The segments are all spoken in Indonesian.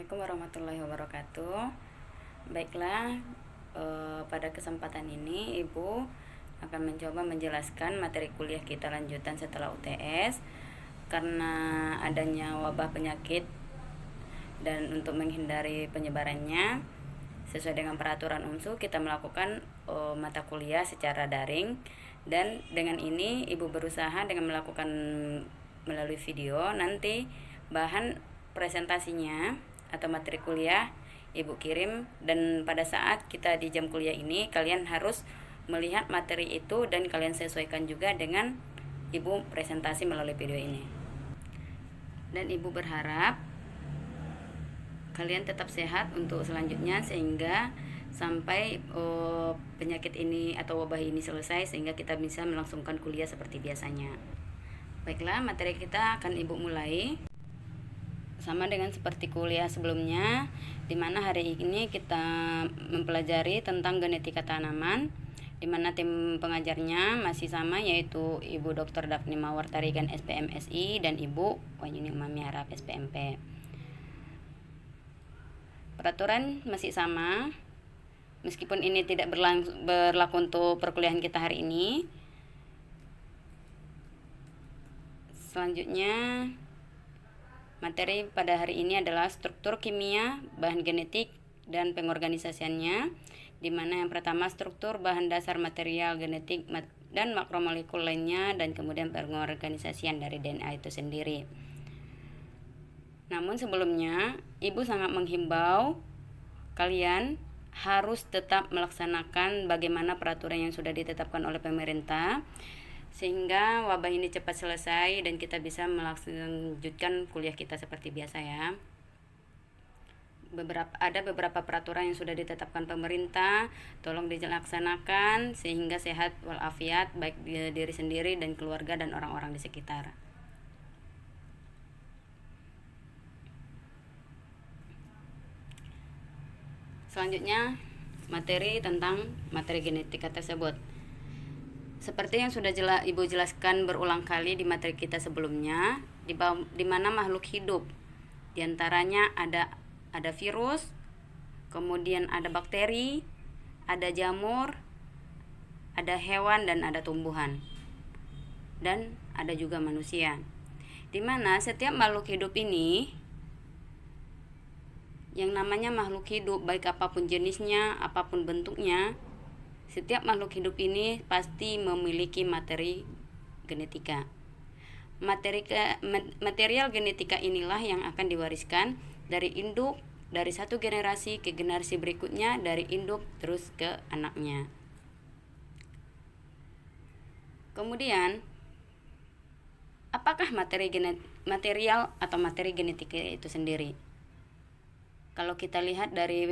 Assalamualaikum warahmatullahi wabarakatuh. Baiklah, pada kesempatan ini Ibu akan mencoba menjelaskan materi kuliah kita lanjutan setelah UTS. Karena adanya wabah penyakit dan untuk menghindari penyebarannya, sesuai dengan peraturan UNSU kita melakukan mata kuliah secara daring. Dan dengan ini Ibu berusaha dengan melakukan melalui video, nanti bahan presentasinya atau materi kuliah Ibu kirim, dan pada saat kita di jam kuliah ini kalian harus melihat materi itu dan kalian sesuaikan juga dengan Ibu presentasi melalui video ini. Dan Ibu berharap kalian tetap sehat untuk selanjutnya, sehingga sampai penyakit ini atau wabah ini selesai, sehingga kita bisa melangsungkan kuliah seperti biasanya. Baiklah, materi kita akan Ibu mulai sama dengan seperti kuliah sebelumnya, di mana hari ini kita mempelajari tentang genetika tanaman, di mana tim pengajarnya masih sama, yaitu Ibu Dr. Daphne Mawar Tarigan SPMSI dan Ibu Wahyuni Umami Harap SPMP. Peraturan masih sama, meskipun ini tidak berlaku untuk perkuliahan kita hari ini. Selanjutnya, materi pada hari ini adalah struktur kimia bahan genetik dan pengorganisasiannya, di mana yang pertama struktur bahan dasar material genetik dan makromolekul lainnya, dan kemudian pengorganisasian dari DNA itu sendiri. Namun sebelumnya, Ibu sangat menghimbau kalian harus tetap melaksanakan bagaimana peraturan yang sudah ditetapkan oleh pemerintah, sehingga wabah ini cepat selesai dan kita bisa melanjutkan kuliah kita seperti biasa ya. Ada beberapa peraturan yang sudah ditetapkan pemerintah, tolong dilaksanakan sehingga sehat walafiat baik diri sendiri dan keluarga dan orang-orang di sekitar. Selanjutnya, materi tentang materi genetika tersebut. Seperti yang sudah Ibu jelaskan berulang kali di materi kita sebelumnya, di mana makhluk hidup diantaranya ada virus, kemudian ada bakteri, ada jamur, ada hewan, dan ada tumbuhan, dan ada juga manusia. Di mana setiap makhluk hidup ini, yang namanya makhluk hidup, baik apapun jenisnya, apapun bentuknya, setiap makhluk hidup ini pasti memiliki materi genetika. Material genetika inilah yang akan diwariskan dari induk, dari satu generasi ke generasi berikutnya, dari induk terus ke anaknya. Kemudian, apakah material atau materi genetika itu sendiri? Kalau kita lihat dari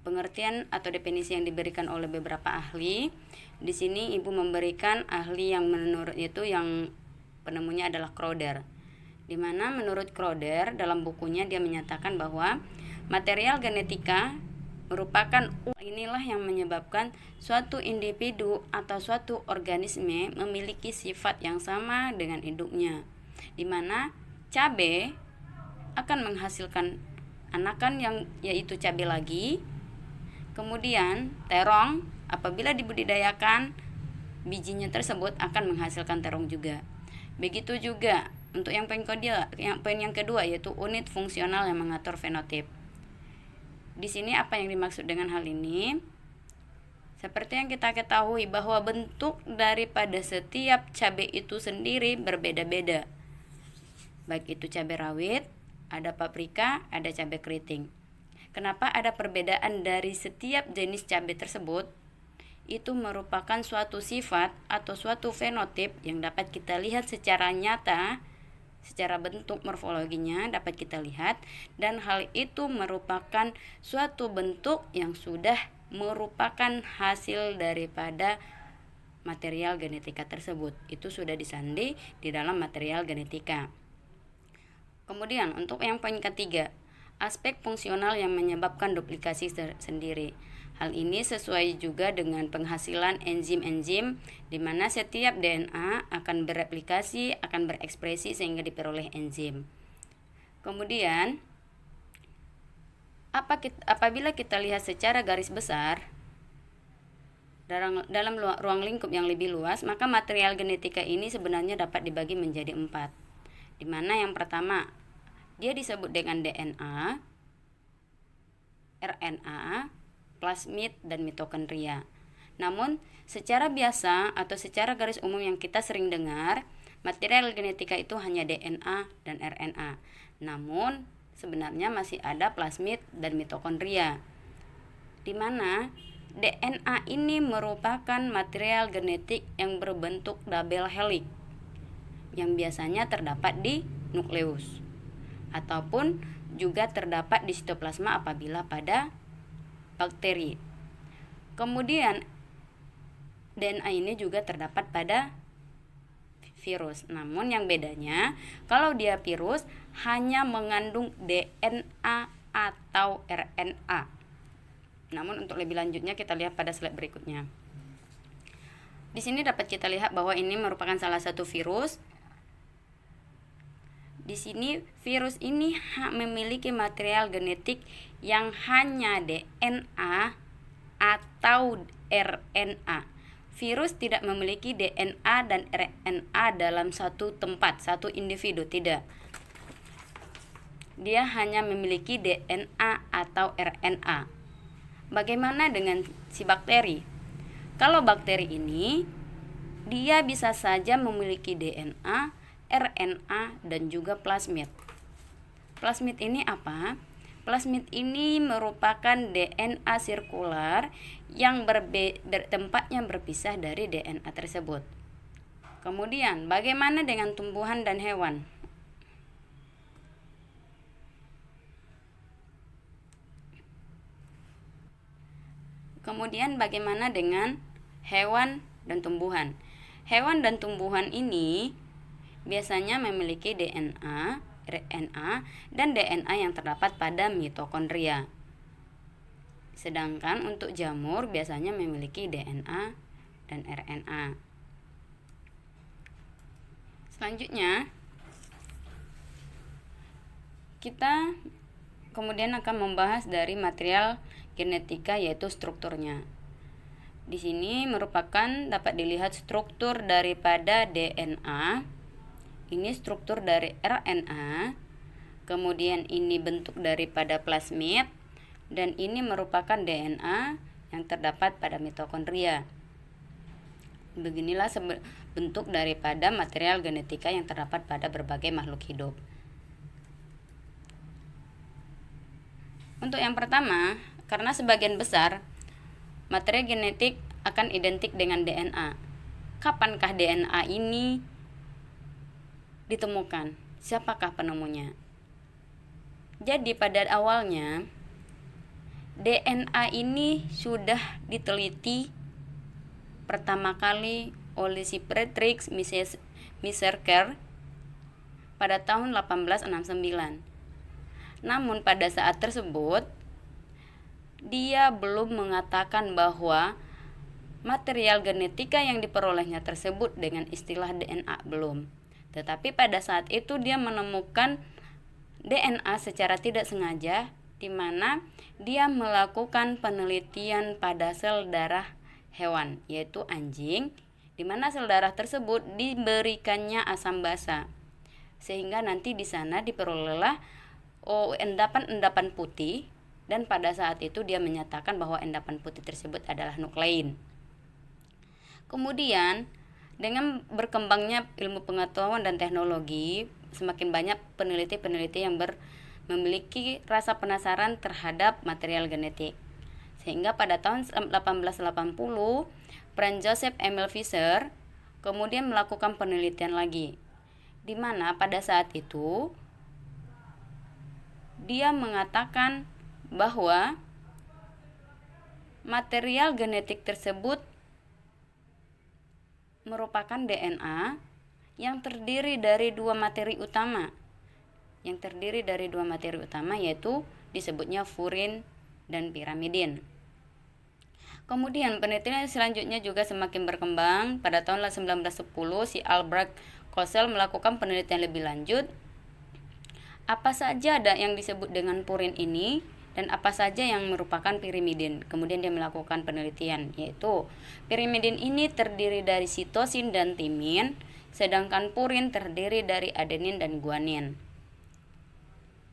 pengertian atau definisi yang diberikan oleh beberapa ahli, di sini Ibu memberikan ahli yang menurut itu yang penemunya adalah Crowder. Di mana menurut Crowder dalam bukunya dia menyatakan bahwa material genetika merupakan inilah yang menyebabkan suatu individu atau suatu organisme memiliki sifat yang sama dengan induknya. Di mana cabai akan menghasilkan anakan yang yaitu cabai lagi. Kemudian terong apabila dibudidayakan, bijinya tersebut akan menghasilkan terong juga. Begitu juga untuk yang poin yang kedua, yaitu unit fungsional yang mengatur fenotip. Di sini apa yang dimaksud dengan hal ini? Seperti yang kita ketahui bahwa bentuk daripada setiap cabai itu sendiri berbeda-beda. Baik itu cabai rawit, ada paprika, ada cabai keriting. Kenapa ada perbedaan dari setiap jenis cabai tersebut? Itu merupakan suatu sifat atau suatu fenotip yang dapat kita lihat secara nyata, secara bentuk morfologinya dapat kita lihat, dan hal itu merupakan suatu bentuk yang sudah merupakan hasil daripada material genetika tersebut. Itu sudah disandi di dalam material genetika. Kemudian untuk yang poin ketiga, aspek fungsional yang menyebabkan duplikasi sendiri. Hal ini sesuai juga dengan penghasilan enzim-enzim, di mana setiap DNA akan bereplikasi, akan berekspresi sehingga diperoleh enzim. Kemudian Apabila kita lihat secara garis besar dalam ruang lingkup yang lebih luas, maka material genetika ini sebenarnya dapat dibagi menjadi 4. Di mana yang pertama, dia disebut dengan DNA, RNA, plasmid, dan mitokondria. Namun, secara biasa atau secara garis umum yang kita sering dengar, material genetika itu hanya DNA dan RNA. Namun, sebenarnya masih ada plasmid dan mitokondria. Di mana DNA ini merupakan material genetik yang berbentuk double helix yang biasanya terdapat di nukleus ataupun juga terdapat di sitoplasma apabila pada bakteri. Kemudian DNA ini juga terdapat pada virus. Namun yang bedanya, kalau dia virus hanya mengandung DNA atau RNA. Namun untuk lebih lanjutnya kita lihat pada slide berikutnya. Di sini dapat kita lihat bahwa ini merupakan salah satu virus. Di sini virus ini memiliki material genetik yang hanya DNA atau RNA. Virus tidak memiliki DNA dan RNA dalam satu tempat, satu individu, tidak. Dia hanya memiliki DNA atau RNA. Bagaimana dengan si bakteri? Kalau bakteri ini, dia bisa saja memiliki DNA, RNA, dan juga plasmid. Plasmid ini apa? Plasmid ini merupakan DNA sirkular yang tempatnya berpisah dari DNA tersebut. Kemudian, bagaimana dengan tumbuhan dan hewan? Kemudian, bagaimana dengan hewan dan tumbuhan? Hewan dan tumbuhan ini biasanya memiliki DNA, RNA, dan DNA yang terdapat pada mitokondria. Sedangkan untuk jamur biasanya memiliki DNA dan RNA. Selanjutnya, kita kemudian akan membahas dari material genetika, yaitu strukturnya. Di sini merupakan dapat dilihat struktur daripada DNA. Ini struktur dari RNA, kemudian ini bentuk daripada plasmid, dan ini merupakan DNA yang terdapat pada mitokondria. Beginilah bentuk daripada material genetika yang terdapat pada berbagai makhluk hidup. Untuk yang pertama, karena sebagian besar materi genetik akan identik dengan DNA. Kapankah DNA ini ditemukan? Siapakah penemunya? Jadi pada awalnya DNA ini sudah diteliti pertama kali oleh si Friedrich Miserker pada tahun 1869. Namun pada saat tersebut dia belum mengatakan bahwa material genetika yang diperolehnya tersebut dengan istilah DNA, belum. Tetapi pada saat itu dia menemukan DNA secara tidak sengaja, di mana dia melakukan penelitian pada sel darah hewan, yaitu anjing, di mana sel darah tersebut diberikannya asam basa, sehingga nanti di sana diperolehlah endapan-endapan putih, dan pada saat itu dia menyatakan bahwa endapan putih tersebut adalah nuklein. Kemudian dengan berkembangnya ilmu pengetahuan dan teknologi, semakin banyak peneliti-peneliti yang memiliki rasa penasaran terhadap material genetik. Sehingga pada tahun 1880, Franz Joseph Emil Fischer kemudian melakukan penelitian lagi, di mana pada saat itu dia mengatakan bahwa material genetik tersebut merupakan DNA yang terdiri dari dua materi utama. Yaitu disebutnya furin dan pirimidin. Kemudian penelitian selanjutnya juga semakin berkembang. Pada tahun 1910 si Albrecht Kossel melakukan penelitian lebih lanjut. Apa saja ada yang disebut dengan purin ini? dan apa saja yang merupakan pirimidin. Kemudian dia melakukan penelitian, yaitu pirimidin ini terdiri dari sitosin dan timin, sedangkan purin terdiri dari adenin dan guanin.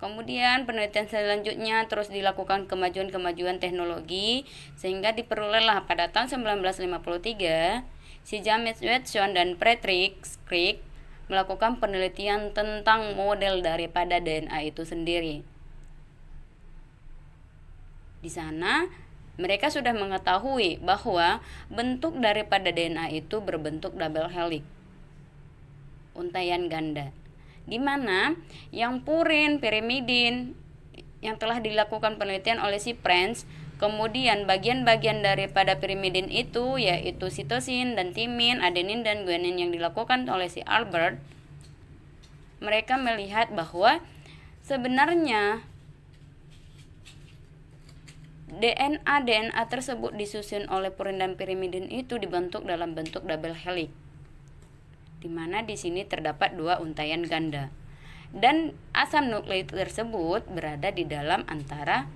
Kemudian penelitian selanjutnya terus dilakukan kemajuan-kemajuan teknologi sehingga diperolehlah pada tahun 1953 si James Watson dan Patrick Crick melakukan penelitian tentang model daripada DNA itu sendiri. Di sana mereka sudah mengetahui bahwa bentuk daripada DNA itu berbentuk double helix, untaian ganda, di mana yang purin, pirimidin yang telah dilakukan penelitian oleh si French, kemudian bagian-bagian daripada pirimidin itu yaitu sitosin dan timin, adenin dan guanin yang dilakukan oleh si Albert, mereka melihat bahwa sebenarnya DNA tersebut disusun oleh purin dan pirimidin itu dibentuk dalam bentuk double helix, di mana di sini terdapat 2 untaian ganda dan asam nukleik tersebut berada di dalam antara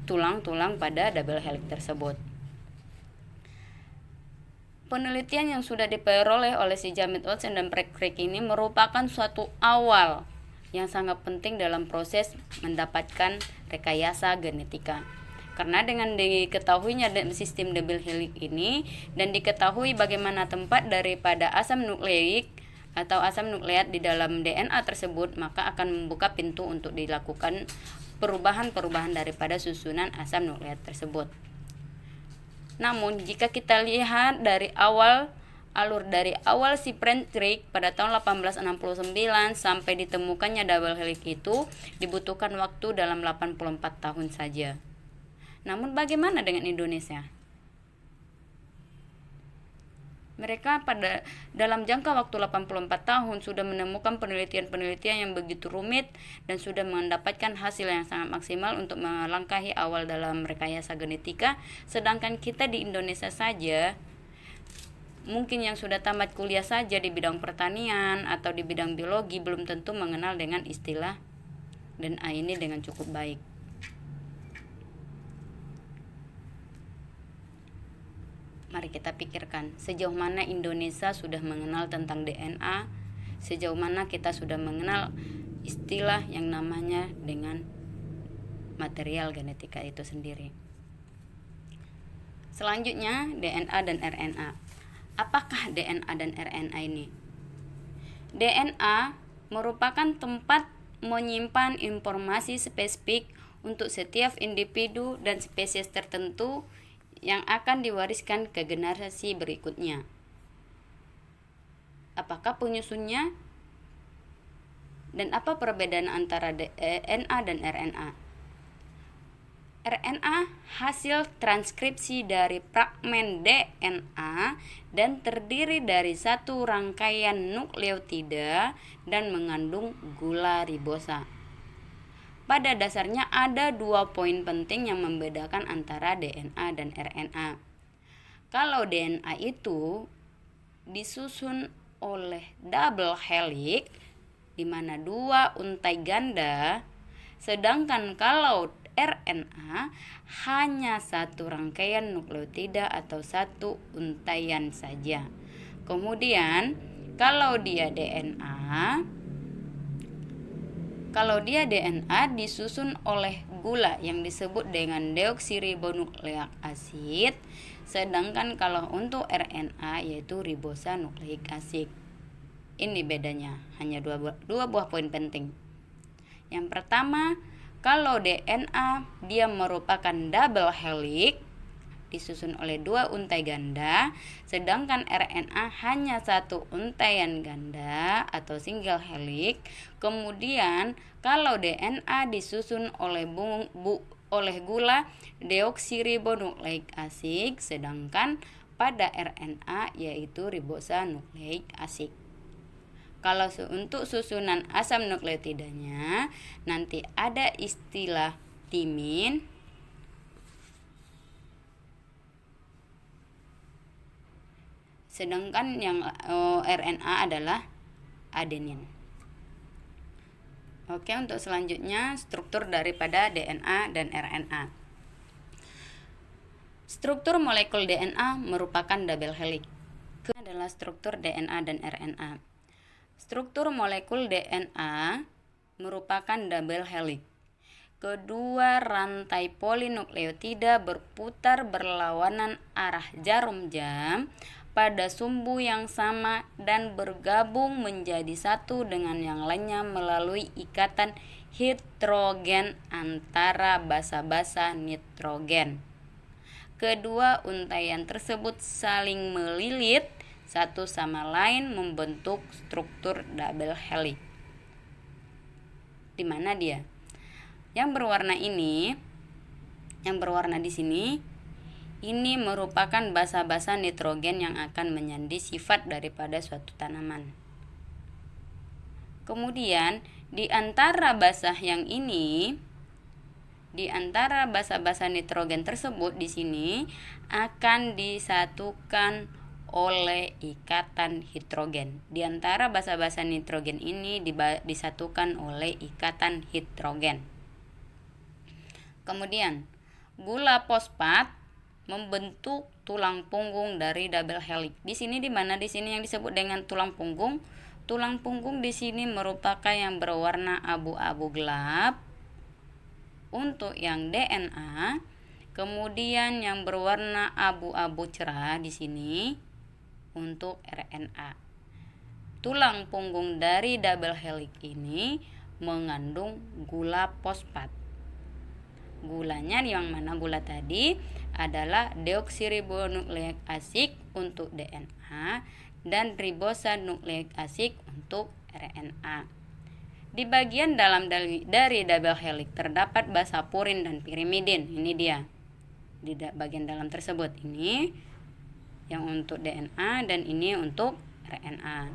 tulang-tulang pada double helix tersebut. Penelitian yang sudah diperoleh oleh si James Watson dan Patrick ini merupakan suatu awal yang sangat penting dalam proses mendapatkan rekayasa genetika. Karena dengan diketahuinya sistem double helix ini dan diketahui bagaimana tempat daripada asam nukleik atau asam nukleat di dalam DNA tersebut, maka akan membuka pintu untuk dilakukan perubahan-perubahan daripada susunan asam nukleat tersebut. Namun jika kita lihat dari awal si Patrick pada tahun 1869 sampai ditemukannya double helix itu dibutuhkan waktu dalam 84 tahun saja. Namun bagaimana dengan Indonesia? Mereka pada dalam jangka waktu 84 tahun sudah menemukan penelitian-penelitian yang begitu rumit dan sudah mendapatkan hasil yang sangat maksimal untuk melangkahi awal dalam rekayasa genetika, sedangkan kita di Indonesia saja mungkin yang sudah tamat kuliah saja di bidang pertanian atau di bidang biologi belum tentu mengenal dengan istilah DNA ini dengan cukup baik. Mari kita pikirkan sejauh mana Indonesia sudah mengenal tentang DNA, sejauh mana kita sudah mengenal istilah yang namanya dengan material genetika itu sendiri. Selanjutnya DNA dan RNA. Apakah DNA dan RNA ini? DNA merupakan tempat menyimpan informasi spesifik untuk setiap individu dan spesies tertentu yang akan diwariskan ke generasi berikutnya. Apakah penyusunnya? Dan apa perbedaan antara DNA dan RNA? RNA hasil transkripsi dari fragmen DNA dan terdiri dari satu rangkaian nukleotida dan mengandung gula ribosa. Pada dasarnya ada 2 poin penting yang membedakan antara DNA dan RNA. Kalau DNA itu disusun oleh double helix, di mana 2 untai ganda, sedangkan kalau RNA hanya satu rangkaian nukleotida atau satu untaian saja. Kemudian kalau dia DNA disusun oleh gula yang disebut dengan deoksiribonukleik asid, sedangkan kalau untuk RNA yaitu ribosonukleik asid. Ini bedanya, hanya dua buah poin penting. Yang pertama, kalau DNA dia merupakan double helix disusun oleh 2 untai ganda, sedangkan RNA hanya satu untaian ganda atau single helix. Kemudian kalau DNA disusun oleh gula deoksiribonukleik asid, sedangkan pada RNA yaitu ribosonukleik asid. Kalau untuk susunan asam nukleotidanya nanti ada istilah timin, sedangkan yang RNA adalah adenin. Oke, untuk selanjutnya struktur daripada DNA dan RNA. Struktur molekul DNA merupakan double helix. Adalah struktur DNA dan RNA. Struktur molekul DNA merupakan double helix. Kedua rantai polinukleotida berputar berlawanan arah jarum jam pada sumbu yang sama dan bergabung menjadi satu dengan yang lainnya melalui ikatan hidrogen antara basa-basa nitrogen. Kedua untaian tersebut saling melilit satu sama lain membentuk struktur double helix. Di mana dia? Yang berwarna di sini, ini merupakan basa-basa nitrogen yang akan menyandi sifat daripada suatu tanaman. Kemudian di antara basa-basa nitrogen tersebut di sini akan disatukan oleh ikatan hidrogen. Di antara basa-basa nitrogen ini disatukan oleh ikatan hidrogen. Kemudian gula fosfat membentuk tulang punggung dari double helix. Di sini yang disebut dengan tulang punggung. Tulang punggung di sini merupakan yang berwarna abu-abu gelap untuk yang DNA, kemudian yang berwarna abu-abu cerah di sini untuk RNA. Tulang punggung dari double helix ini mengandung gula fosfat. Gulanya yang mana gula tadi adalah deoksiribonukleik asid untuk DNA dan ribosonukleik asid untuk RNA. Di bagian dalam dari double helix terdapat basa purin dan pirimidin. Ini dia. Di bagian dalam tersebut ini yang untuk DNA dan ini untuk RNA.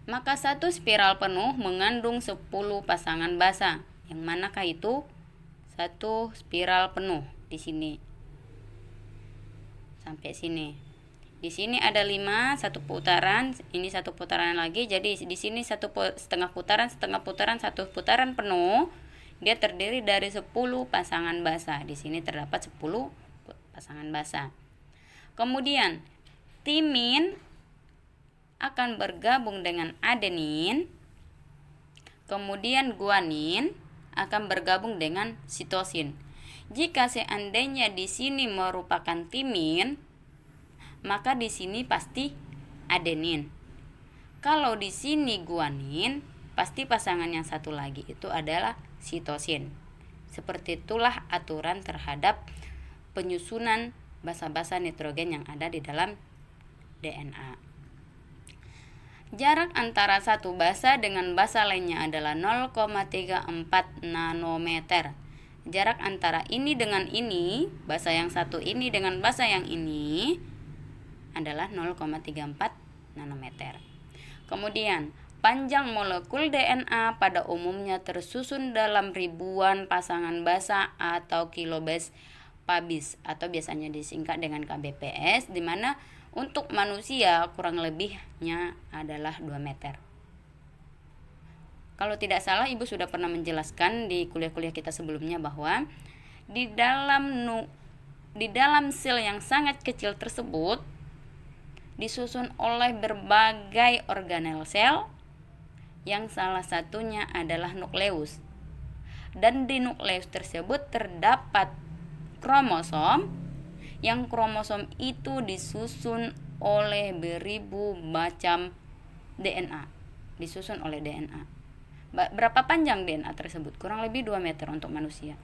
Maka satu spiral penuh mengandung 10 pasangan basa. Yang manakah itu? Satu spiral penuh di sini. Sampai sini. Di sini ada 5, satu putaran, ini satu putaran lagi. Jadi di sini setengah putaran, satu putaran penuh. Dia terdiri dari 10 pasangan basa. Di sini terdapat 10 pasangan basa. Kemudian timin akan bergabung dengan adenin. Kemudian guanin akan bergabung dengan sitosin. Jika seandainya di sini merupakan timin, maka di sini pasti adenin. Kalau di sini guanin, pasti pasangan yang satu lagi itu adalah sitosin. Seperti itulah aturan terhadap penyusunan basa-basa nitrogen yang ada di dalam DNA. Jarak antara satu basa dengan basa lainnya adalah 0,34 nanometer. Jarak antara ini dengan ini, basa yang satu ini dengan basa yang ini adalah 0,34 nanometer. Kemudian, panjang molekul DNA pada umumnya tersusun dalam ribuan pasangan basa atau kilobase pabis atau biasanya disingkat dengan KBPS, di mana untuk manusia kurang lebihnya adalah 2 meter. Kalau tidak salah Ibu sudah pernah menjelaskan di kuliah-kuliah kita sebelumnya bahwa di dalam sel yang sangat kecil tersebut disusun oleh berbagai organel sel yang salah satunya adalah nukleus. Dan di nukleus tersebut terdapat kromosom, yang kromosom itu disusun oleh beribu macam DNA, disusun oleh DNA. Berapa panjang DNA tersebut? Kurang lebih 2 meter untuk manusia.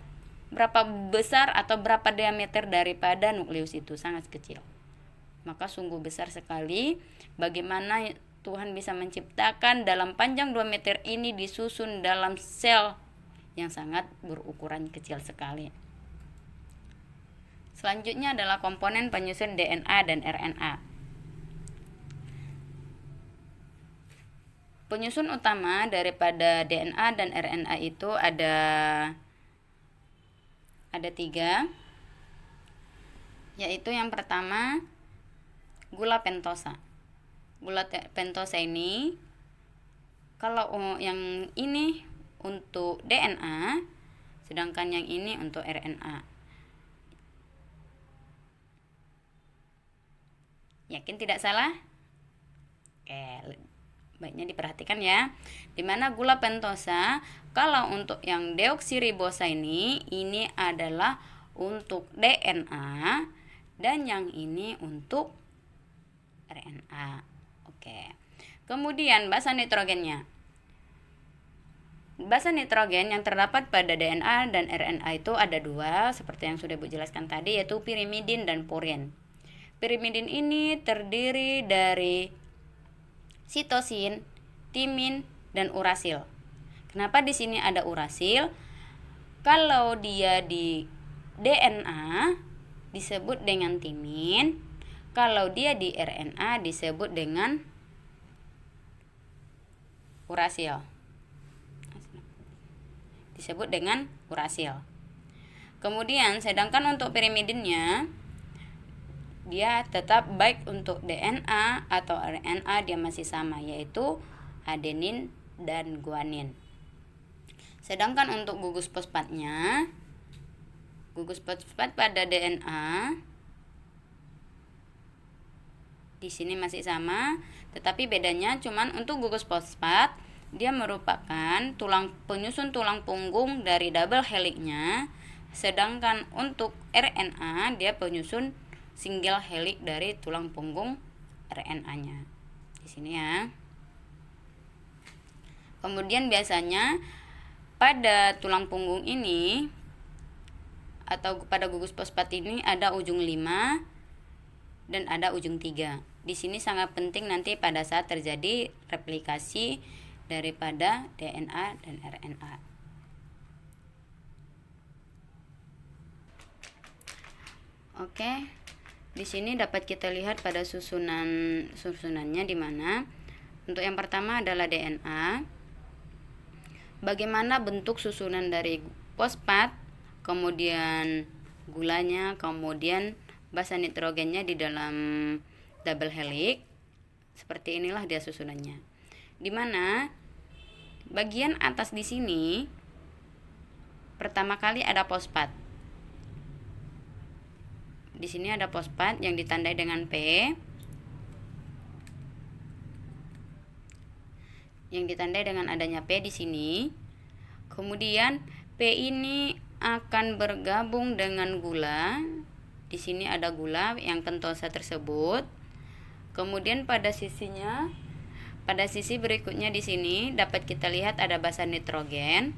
Berapa besar atau berapa diameter daripada nukleus itu? Sangat kecil. Maka sungguh besar sekali bagaimana Tuhan bisa menciptakan dalam panjang 2 meter ini disusun dalam sel yang sangat berukuran kecil sekali. Selanjutnya adalah komponen penyusun DNA dan RNA. Penyusun utama daripada DNA dan RNA itu ada 3, yaitu yang pertama gula pentosa. Gula pentosa ini Kalau yang ini untuk DNA, sedangkan yang ini untuk RNA. Yakin tidak salah? Oke, baiknya diperhatikan ya. Dimana gula pentosa, kalau untuk yang deoksiribosa ini adalah untuk DNA dan yang ini untuk RNA. Oke. Kemudian basa nitrogennya. Basa nitrogen yang terdapat pada DNA dan RNA itu ada dua, seperti yang sudah Ibu jelaskan tadi, yaitu pirimidin dan purin. Pirimidin ini terdiri dari sitosin, timin, dan urasil. Kenapa di sini ada urasil? Kalau dia di DNA disebut dengan timin, kalau dia di RNA disebut dengan urasil. Disebut dengan urasil. Kemudian sedangkan untuk pirimidinnya, dia tetap baik untuk DNA atau RNA dia masih sama, yaitu adenin dan guanin. Sedangkan untuk gugus fosfatnya, gugus fosfat pada DNA di sini masih sama, tetapi bedanya cuman untuk gugus fosfat dia merupakan penyusun tulang punggung dari double helixnya, sedangkan untuk RNA dia penyusun single helix dari tulang punggung RNA-nya. Di sini ya. Kemudian biasanya pada tulang punggung ini atau pada gugus fosfat ini ada ujung 5 dan ada ujung 3. Di sini sangat penting nanti pada saat terjadi replikasi daripada DNA dan RNA. Oke. Di sini dapat kita lihat pada susunannya, di mana untuk yang pertama adalah DNA. Bagaimana bentuk susunan dari fosfat, kemudian gulanya, kemudian basa nitrogennya di dalam double helix. Seperti inilah dia susunannya. Di mana bagian atas di sini pertama kali ada fosfat. Di sini ada fosfat yang ditandai dengan P. Yang ditandai dengan adanya P di sini. Kemudian P ini akan bergabung dengan gula. Di sini ada gula yang pentosa tersebut. Kemudian pada sisi berikutnya di sini dapat kita lihat ada basa nitrogen.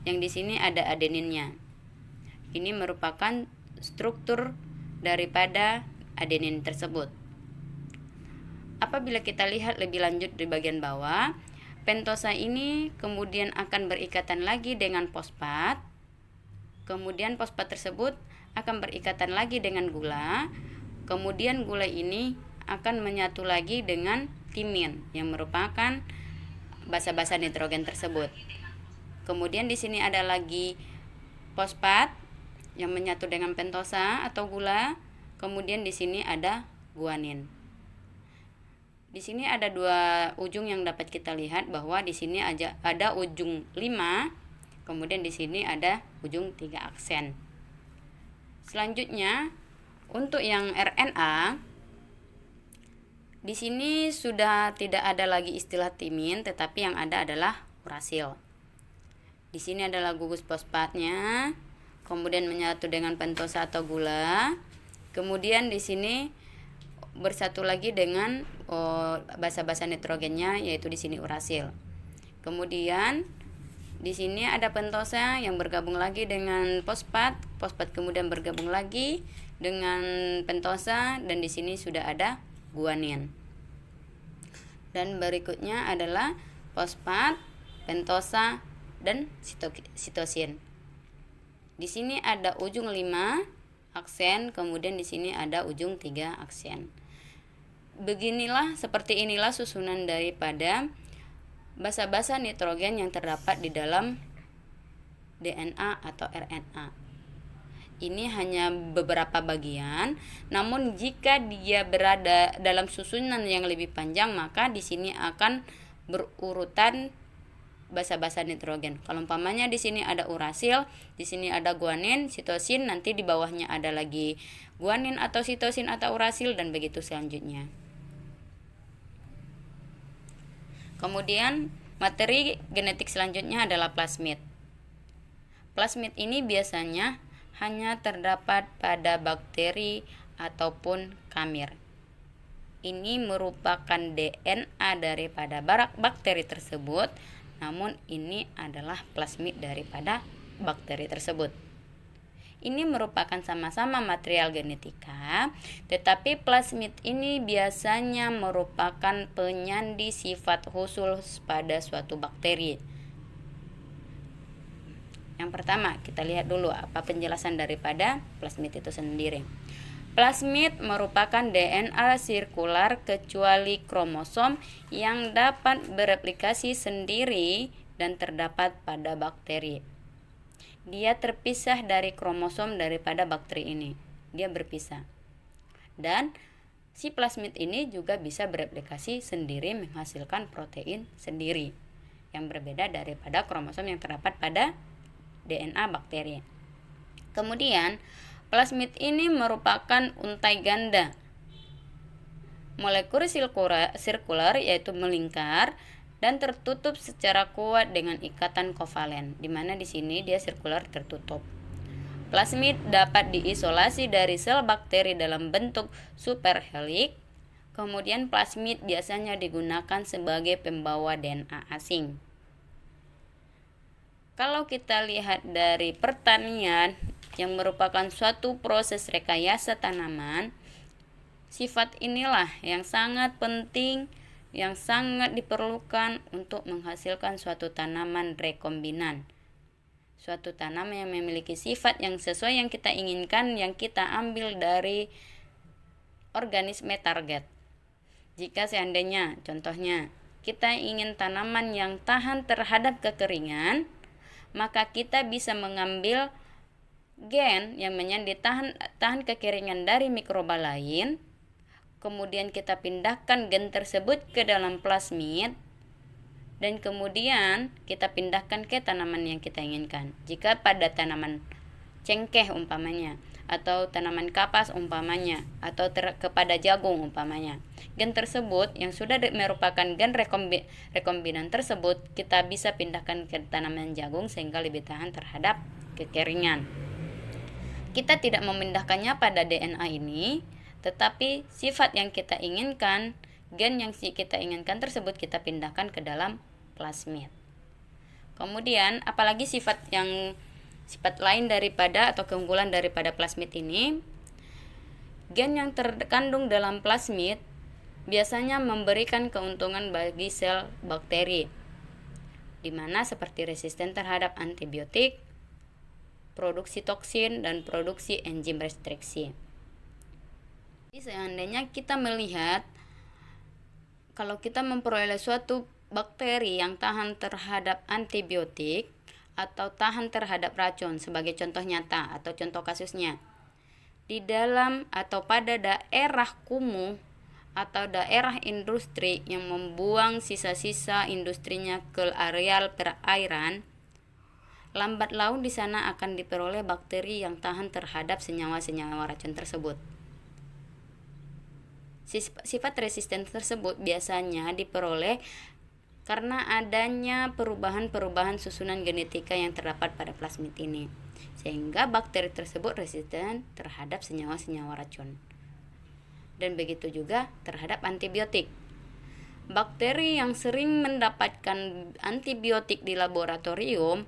Yang di sini ada adeninnya. Ini merupakan struktur daripada adenin tersebut. Apabila kita lihat lebih lanjut di bagian bawah, pentosa ini kemudian akan berikatan lagi dengan fosfat. Kemudian fosfat tersebut akan berikatan lagi dengan gula. Kemudian gula ini akan menyatu lagi dengan timin yang merupakan basa-basa nitrogen tersebut. Kemudian di sini ada lagi fosfat yang menyatu dengan pentosa atau gula. Kemudian di sini ada guanin. Di sini ada dua ujung yang dapat kita lihat, bahwa di sini ada ujung 5, kemudian di sini ada ujung 3 aksen. Selanjutnya untuk yang RNA, di sini sudah tidak ada lagi istilah timin, tetapi yang ada adalah urasil. Di sini adalah gugus fosfatnya, kemudian menyatu dengan pentosa atau gula. Kemudian di sini bersatu lagi dengan basa-basa nitrogennya, yaitu di sini urasil. Kemudian di sini ada pentosa yang bergabung lagi dengan fosfat kemudian bergabung lagi dengan pentosa, dan di sini sudah ada guanin. Dan berikutnya adalah fosfat, pentosa, dan sitosin. Di sini ada ujung 5 aksen, kemudian di sini ada ujung 3 aksen. Seperti inilah susunan daripada basa-basa nitrogen yang terdapat di dalam DNA atau RNA. Ini hanya beberapa bagian, namun jika dia berada dalam susunan yang lebih panjang, maka di sini akan berurutan basa-basa nitrogen. Kalau umpamanya di sini ada urasil, di sini ada guanin, sitosin, nanti di bawahnya ada lagi guanin atau sitosin atau urasil, dan begitu selanjutnya. Kemudian materi genetik selanjutnya adalah plasmid. Plasmid ini biasanya hanya terdapat pada bakteri ataupun kamir. Ini merupakan DNA daripada bakteri tersebut, namun ini adalah plasmid daripada bakteri tersebut. Ini merupakan sama-sama material genetika, tetapi plasmid ini biasanya merupakan penyandi sifat khusus pada suatu bakteri. Yang pertama, kita lihat dulu apa penjelasan daripada plasmid itu sendiri. Plasmid merupakan DNA sirkular kecuali kromosom yang dapat bereplikasi sendiri dan terdapat pada bakteri. Dia terpisah dari kromosom daripada bakteri ini. Dia berpisah. Dan si plasmid ini juga bisa bereplikasi sendiri menghasilkan protein sendiri yang berbeda daripada kromosom yang terdapat pada DNA bakteri. Kemudian, plasmid ini merupakan untai ganda. Molekul sirkular yaitu melingkar dan tertutup secara kuat dengan ikatan kovalen, di mana di sini dia sirkular tertutup. Plasmid dapat diisolasi dari sel bakteri dalam bentuk superhelix. Kemudian plasmid biasanya digunakan sebagai pembawa DNA asing. Kalau kita lihat dari pertanian yang merupakan suatu proses rekayasa tanaman, sifat inilah yang sangat penting, yang sangat diperlukan untuk menghasilkan suatu tanaman rekombinan. Suatu tanaman yang memiliki sifat yang sesuai yang kita inginkan, yang kita ambil dari organisme target. Jika seandainya, contohnya, kita ingin tanaman yang tahan terhadap kekeringan, maka kita bisa mengambil gen yang menyandi tahan kekeringan dari mikroba lain. Kemudian kita pindahkan gen tersebut ke dalam plasmid, dan kemudian kita pindahkan ke tanaman yang kita inginkan. Jika pada tanaman cengkeh umpamanya, atau tanaman kapas umpamanya, atau kepada jagung umpamanya, gen tersebut yang sudah merupakan gen rekombinan tersebut kita bisa pindahkan ke tanaman jagung sehingga lebih tahan terhadap kekeringan. Kita tidak memindahkannya pada DNA ini, tetapi sifat yang kita inginkan, gen yang kita inginkan tersebut kita pindahkan ke dalam plasmid. Kemudian apalagi sifat lain daripada atau keunggulan daripada plasmid ini, gen yang terkandung dalam plasmid biasanya memberikan keuntungan bagi sel bakteri, di mana seperti resisten terhadap antibiotik, produksi toksin, dan produksi enzim restriksi. Jadi seandainya kita melihat kalau kita memperoleh suatu bakteri yang tahan terhadap antibiotik atau tahan terhadap racun, sebagai contoh nyata atau contoh kasusnya, di dalam atau pada daerah kumuh atau daerah industri yang membuang sisa-sisa industrinya ke areal perairan, lambat laun di sana akan diperoleh bakteri yang tahan terhadap senyawa-senyawa racun tersebut. Sifat resisten tersebut biasanya diperoleh karena adanya perubahan-perubahan susunan genetika yang terdapat pada plasmid ini, sehingga bakteri tersebut resisten terhadap senyawa-senyawa racun. Dan begitu juga terhadap antibiotik. Bakteri yang sering mendapatkan antibiotik di laboratorium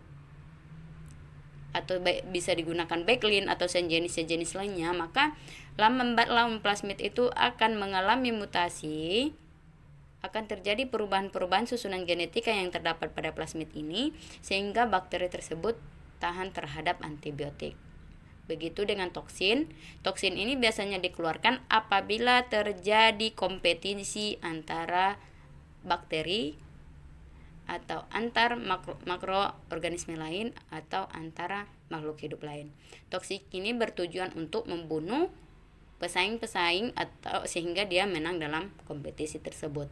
atau bisa digunakan bacillin atau sejenis lainnya, maka lambat laun plasmid itu akan mengalami mutasi, akan terjadi perubahan-perubahan susunan genetika yang terdapat pada plasmid ini, sehingga bakteri tersebut tahan terhadap antibiotik. Begitu dengan toksin. Toksin ini biasanya dikeluarkan apabila terjadi kompetisi antara bakteri atau antar makroorganisme lain atau antara makhluk hidup lain. Toksik ini bertujuan untuk membunuh pesaing-pesaing atau sehingga dia menang dalam kompetisi tersebut.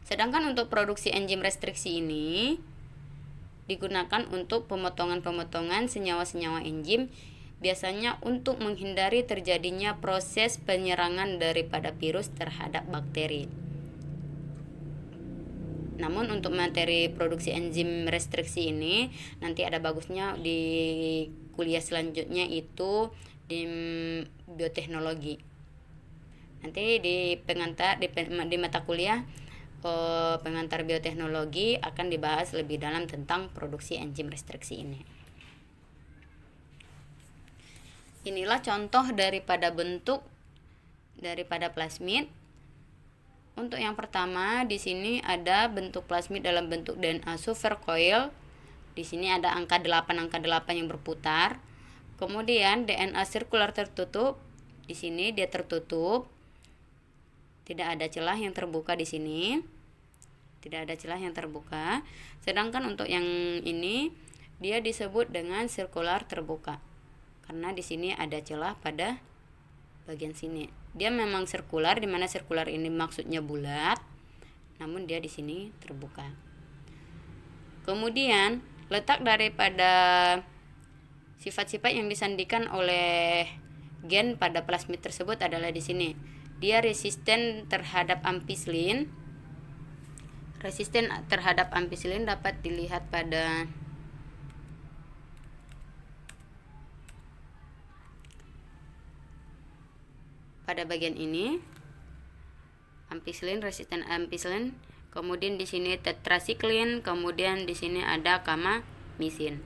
Sedangkan untuk produksi enzim restriksi ini digunakan untuk pemotongan-pemotongan senyawa-senyawa enzim, biasanya untuk menghindari terjadinya proses penyerangan daripada virus terhadap bakteri. Namun untuk materi produksi enzim restriksi ini nanti ada bagusnya di kuliah selanjutnya itu di bioteknologi. Nanti di mata kuliah pengantar bioteknologi akan dibahas lebih dalam tentang produksi enzim restriksi ini. Inilah contoh daripada bentuk daripada plasmid. Untuk yang pertama di sini ada bentuk plasmid dalam bentuk DNA supercoil. Di sini ada angka 8 yang berputar. Kemudian DNA sirkular tertutup. Di sini dia tertutup. Tidak ada celah yang terbuka di sini. Tidak ada celah yang terbuka. Sedangkan untuk yang ini dia disebut dengan sirkular terbuka. Karena di sini ada celah pada bagian sini. Dia memang sirkular, di mana sirkular ini maksudnya bulat, namun dia di sini terbuka. Kemudian letak daripada sifat-sifat yang disandikan oleh gen pada plasmid tersebut adalah di sini. Dia resisten terhadap ampicillin. Resisten terhadap ampicillin dapat dilihat pada bagian ini, ampicillin, resisten ampicillin. Kemudian di sini tetrasiklin, kemudian di sini ada kamamisin.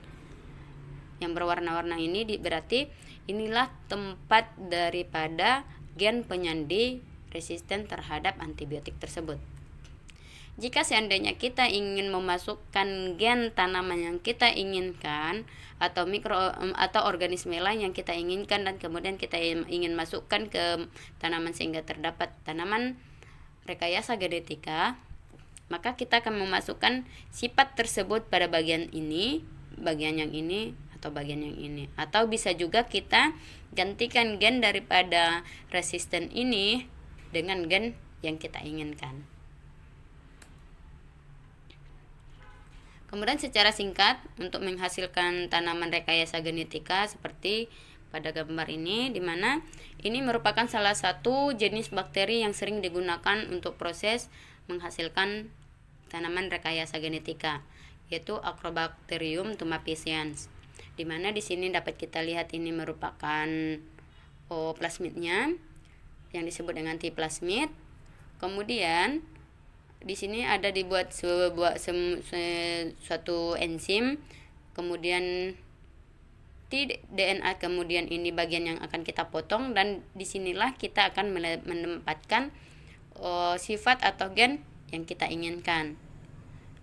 Yang berwarna-warna ini berarti inilah tempat daripada gen penyandi resisten terhadap antibiotik tersebut. Jika seandainya kita ingin memasukkan gen tanaman yang kita inginkan atau organisme lain yang kita inginkan dan kemudian kita ingin masukkan ke tanaman sehingga terdapat tanaman rekayasa genetika, maka kita akan memasukkan sifat tersebut pada bagian ini, bagian yang ini atau bagian yang ini. Atau bisa juga kita gantikan gen daripada resisten ini dengan gen yang kita inginkan. Kemudian secara singkat untuk menghasilkan tanaman rekayasa genetika seperti pada gambar ini, di mana ini merupakan salah satu jenis bakteri yang sering digunakan untuk proses menghasilkan tanaman rekayasa genetika, yaitu Acrobacterium tumaficiens. Di mana di sini dapat kita lihat ini merupakan plasmidnya yang disebut dengan T plasmid. Kemudian di sini ada dibuat suatu enzim, kemudian DNA, kemudian ini bagian yang akan kita potong, dan disinilah kita akan menempatkan sifat atau gen yang kita inginkan.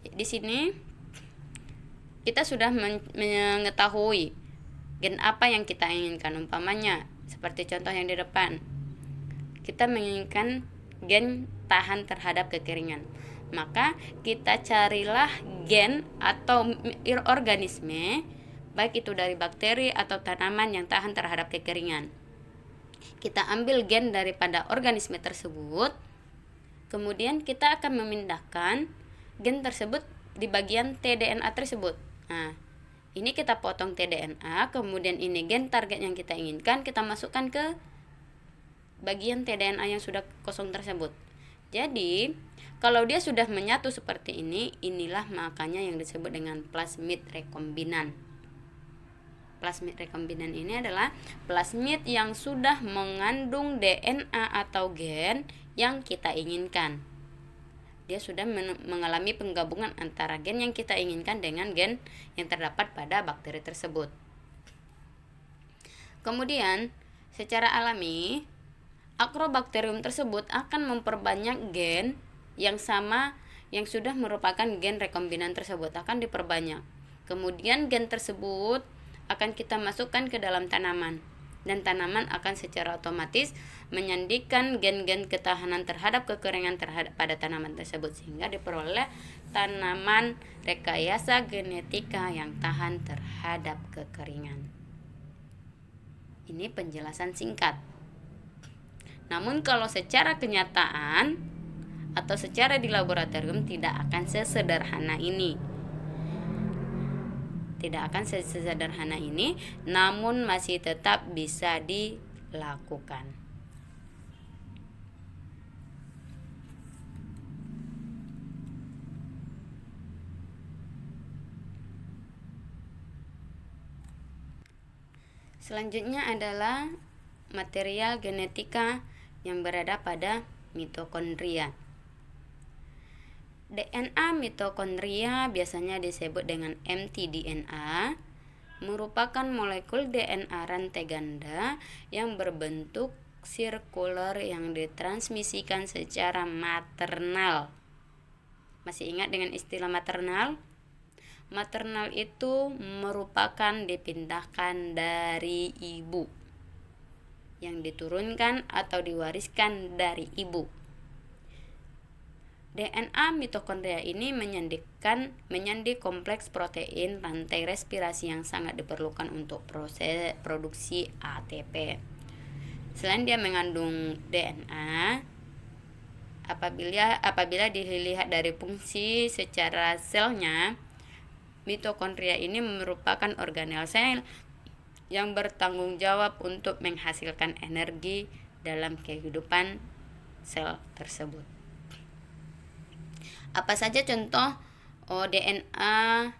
Di sini kita sudah mengetahui gen apa yang kita inginkan. Umpamanya seperti contoh yang di depan, kita menginginkan gen tahan terhadap kekeringan, maka kita carilah gen atau organisme, baik itu dari bakteri atau tanaman yang tahan terhadap kekeringan. Kita ambil gen daripada organisme tersebut, kemudian kita akan memindahkan gen tersebut di bagian tDNA tersebut. Nah, ini kita potong tDNA, kemudian ini gen target yang kita inginkan, kita masukkan ke bagian tDNA yang sudah kosong tersebut. Jadi, kalau dia sudah menyatu seperti ini, inilah makanya yang disebut dengan plasmid rekombinan. Plasmid rekombinan ini adalah plasmid yang sudah mengandung DNA atau gen yang kita inginkan. Dia sudah mengalami penggabungan antara gen yang kita inginkan dengan gen yang terdapat pada bakteri tersebut. Kemudian, secara alami, Acrobacterium tersebut akan memperbanyak gen yang sama yang sudah merupakan gen rekombinan tersebut, akan diperbanyak. Kemudian gen tersebut akan kita masukkan ke dalam tanaman, dan tanaman akan secara otomatis menyandikan gen-gen ketahanan terhadap kekeringan pada tanaman tersebut, sehingga diperoleh tanaman rekayasa genetika yang tahan terhadap kekeringan. Ini penjelasan singkat. Namun kalau secara kenyataan, atau secara di laboratorium tidak akan sesederhana ini. Namun masih tetap bisa dilakukan. Selanjutnya adalah material genetika yang berada pada mitokondria. DNA mitokondria biasanya disebut dengan mtDNA, merupakan molekul DNA rantai ganda yang berbentuk sirkular yang ditransmisikan secara maternal. Masih ingat dengan istilah maternal? Maternal itu merupakan dipindahkan dari ibu, yang diturunkan atau diwariskan dari ibu. DNA mitokondria ini menyandi kompleks protein rantai respirasi yang sangat diperlukan untuk proses produksi ATP. Selain dia mengandung DNA, apabila dilihat dari fungsi secara selnya, mitokondria ini merupakan organel sel yang bertanggung jawab untuk menghasilkan energi dalam kehidupan sel tersebut. Apa saja contoh DNA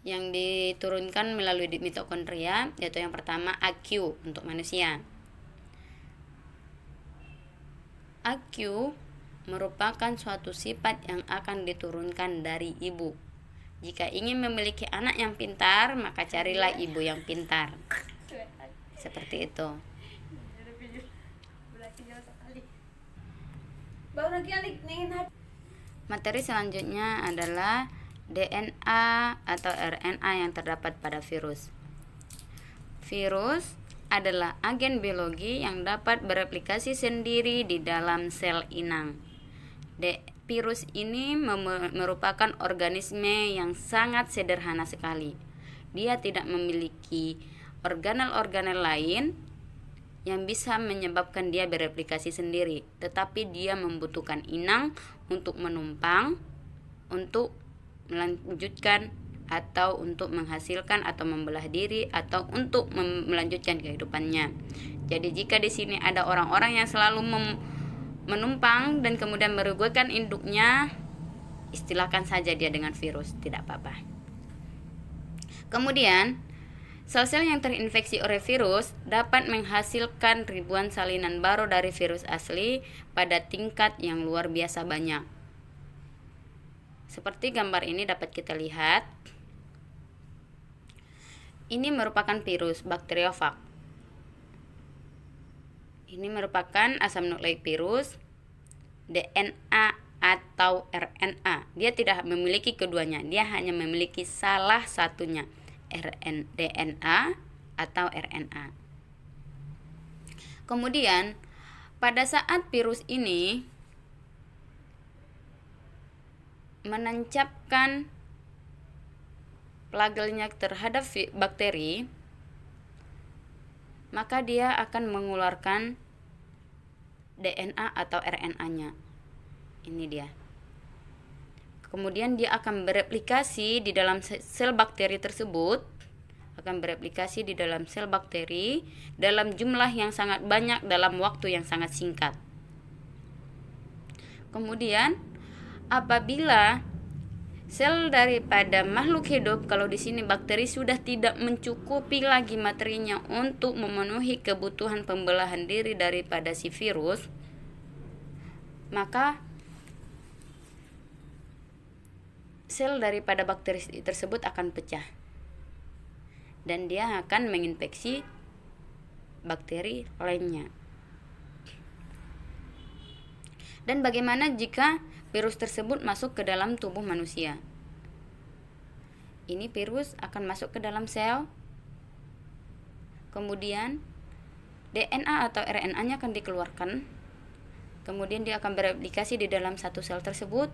yang diturunkan melalui mitokondria? Yaitu yang pertama AQ untuk manusia. AQ merupakan suatu sifat yang akan diturunkan dari ibu. Jika ingin memiliki anak yang pintar, maka carilah ibu yang pintar. Seperti itu. Materi selanjutnya adalah DNA atau RNA yang terdapat pada virus. Virus adalah agen biologi yang dapat bereplikasi sendiri di dalam sel inang. Virus ini merupakan organisme yang sangat sederhana sekali. Dia tidak memiliki organel-organel lain yang bisa menyebabkan dia bereplikasi sendiri, tetapi dia membutuhkan inang untuk menumpang, untuk melanjutkan, atau untuk menghasilkan atau membelah diri, atau untuk melanjutkan kehidupannya. Jadi jika di sini ada orang-orang yang selalu menumpang dan kemudian merugikan induknya, istilahkan saja dia dengan virus, tidak apa-apa. Kemudian, sel-sel yang terinfeksi oleh virus dapat menghasilkan ribuan salinan baru dari virus asli pada tingkat yang luar biasa banyak. Seperti gambar ini dapat kita lihat. Ini merupakan virus bakteriofag. Ini merupakan asam nukleik virus, DNA atau RNA. Dia tidak memiliki keduanya, dia hanya memiliki salah satunya, DNA atau RNA. Kemudian, pada saat virus ini menancapkan flagelnya terhadap bakteri, maka dia akan mengeluarkan DNA atau RNA-nya. Ini dia. Kemudian dia akan bereplikasi di dalam sel bakteri tersebut, dalam jumlah yang sangat banyak dalam waktu yang sangat singkat. Kemudian apabila sel daripada makhluk hidup, kalau di sini bakteri sudah tidak mencukupi lagi materinya untuk memenuhi kebutuhan pembelahan diri daripada si virus, maka sel daripada bakteri tersebut akan pecah dan dia akan menginfeksi bakteri lainnya. Dan bagaimana jika virus tersebut masuk ke dalam tubuh manusia? Ini virus akan masuk ke dalam sel, kemudian DNA atau RNA-nya akan dikeluarkan, kemudian dia akan bereplikasi di dalam satu sel tersebut.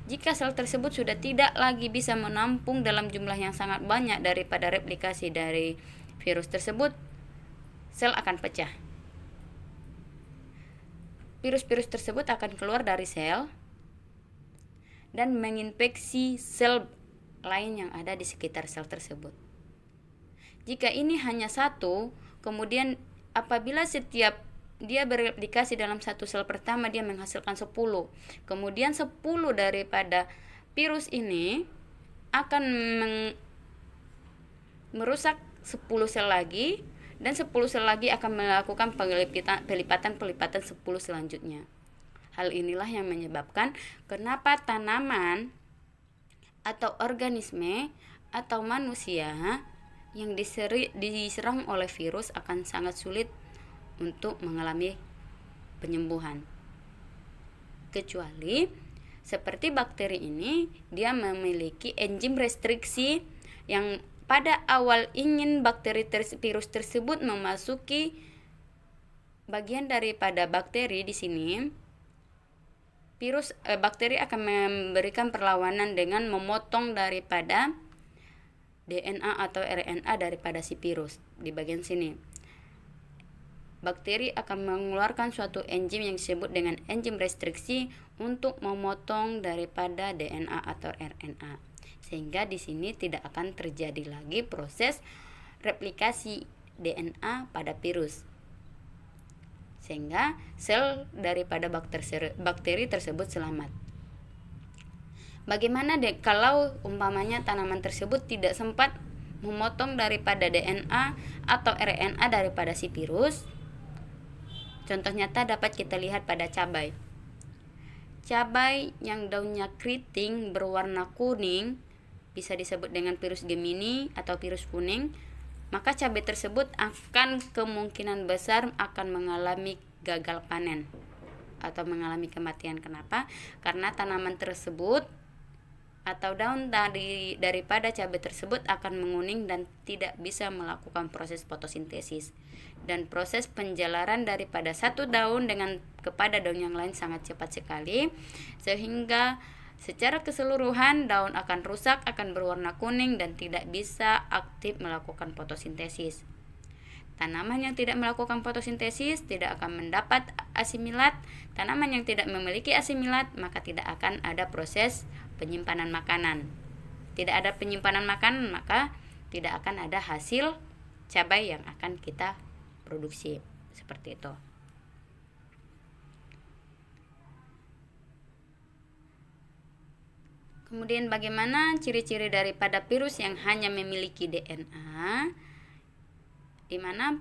Jika sel tersebut sudah tidak lagi bisa menampung dalam jumlah yang sangat banyak daripada replikasi dari virus tersebut, sel akan pecah. virus-virus tersebut akan keluar dari sel dan menginfeksi sel lain yang ada di sekitar sel tersebut. Jika ini hanya satu, kemudian apabila setiap dia bereplikasi dalam satu sel pertama, dia menghasilkan 10. Kemudian 10 daripada virus ini akan merusak 10 sel lagi, dan 10 sel lagi akan melakukan pelipatan 10 selanjutnya. Hal inilah yang menyebabkan kenapa tanaman atau organisme atau manusia yang diserang oleh virus akan sangat sulit untuk mengalami penyembuhan. Kecuali seperti bakteri ini, dia memiliki enzim restriksi yang pada awal ingin virus tersebut memasuki bagian daripada bakteri di sini. Bakteri akan memberikan perlawanan dengan memotong daripada DNA atau RNA daripada si virus di bagian sini. Bakteri akan mengeluarkan suatu enzim yang disebut dengan enzim restriksi untuk memotong daripada DNA atau RNA, sehingga di sini tidak akan terjadi lagi proses replikasi DNA pada virus, sehingga sel daripada bakteri tersebut selamat. Bagaimana kalau umpamanya tanaman tersebut tidak sempat memotong daripada DNA atau RNA daripada si virus? Contoh nyata dapat kita lihat pada cabai. Cabai yang daunnya keriting berwarna kuning, bisa disebut dengan virus Gemini atau virus kuning, maka cabai tersebut akan kemungkinan besar akan mengalami gagal panen atau mengalami kematian. Kenapa? Karena tanaman tersebut atau daun daripada cabai tersebut akan menguning dan tidak bisa melakukan proses fotosintesis, dan proses penjalaran daripada satu daun kepada daun yang lain sangat cepat sekali, sehingga secara keseluruhan daun akan rusak, akan berwarna kuning dan tidak bisa aktif melakukan fotosintesis. Tanaman yang tidak melakukan fotosintesis tidak akan mendapat asimilat. Tanaman yang tidak memiliki asimilat, maka tidak akan ada proses penyimpanan makanan. Tidak ada penyimpanan makanan, maka tidak akan ada hasil cabai yang akan kita produksi. Seperti itu. Kemudian bagaimana ciri-ciri daripada virus yang hanya memiliki DNA? Di mana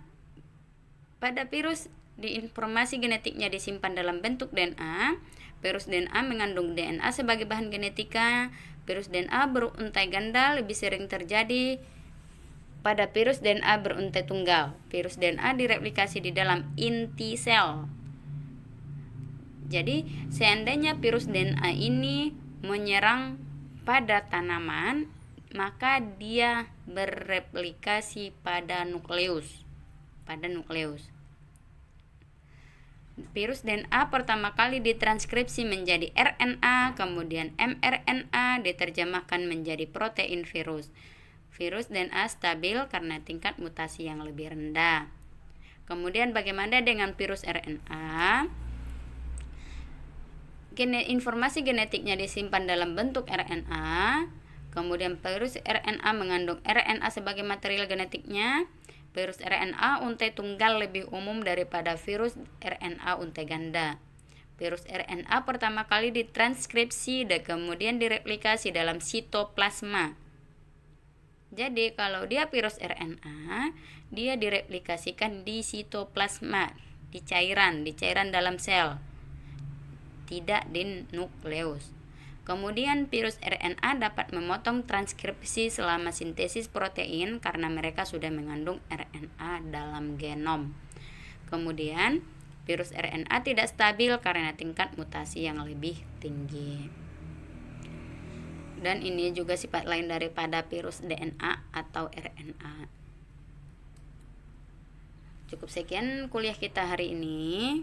pada virus di informasi genetiknya disimpan dalam bentuk DNA. Virus DNA mengandung DNA sebagai bahan genetika. Virus DNA beruntai ganda lebih sering terjadi pada virus DNA beruntai tunggal. Virus DNA direplikasi di dalam inti sel. Jadi seandainya virus DNA ini menyerang pada tanaman, maka dia bereplikasi pada nukleus. Virus DNA pertama kali ditranskripsi menjadi RNA, kemudian mRNA diterjemahkan menjadi protein virus. Virus DNA stabil karena tingkat mutasi yang lebih rendah. Kemudian bagaimana dengan virus RNA? Informasi genetiknya disimpan dalam bentuk RNA. Kemudian virus RNA mengandung RNA sebagai material genetiknya. Virus RNA untai tunggal lebih umum daripada virus RNA untai ganda. Virus RNA pertama kali ditranskripsi dan kemudian direplikasi dalam sitoplasma. Jadi kalau dia virus RNA, dia direplikasikan di sitoplasma, di cairan dalam sel, tidak di nukleus. Kemudian virus RNA dapat memotong transkripsi selama sintesis protein karena mereka sudah mengandung RNA dalam genom. Kemudian virus RNA tidak stabil karena tingkat mutasi yang lebih tinggi. Dan ini juga sifat lain daripada virus DNA atau RNA. Cukup sekian kuliah kita hari ini.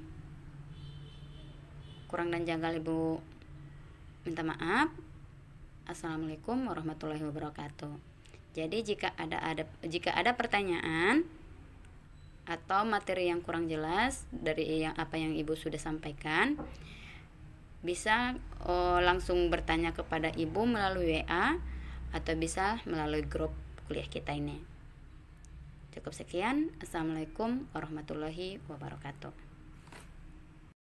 Kurang dan janggal Ibu minta maaf. Assalamualaikum warahmatullahi wabarakatuh. Jadi jika ada pertanyaan atau materi yang kurang jelas dari apa yang Ibu sudah sampaikan, bisa langsung bertanya kepada Ibu melalui WA atau bisa melalui grup kuliah kita ini. Cukup sekian. Assalamualaikum warahmatullahi wabarakatuh.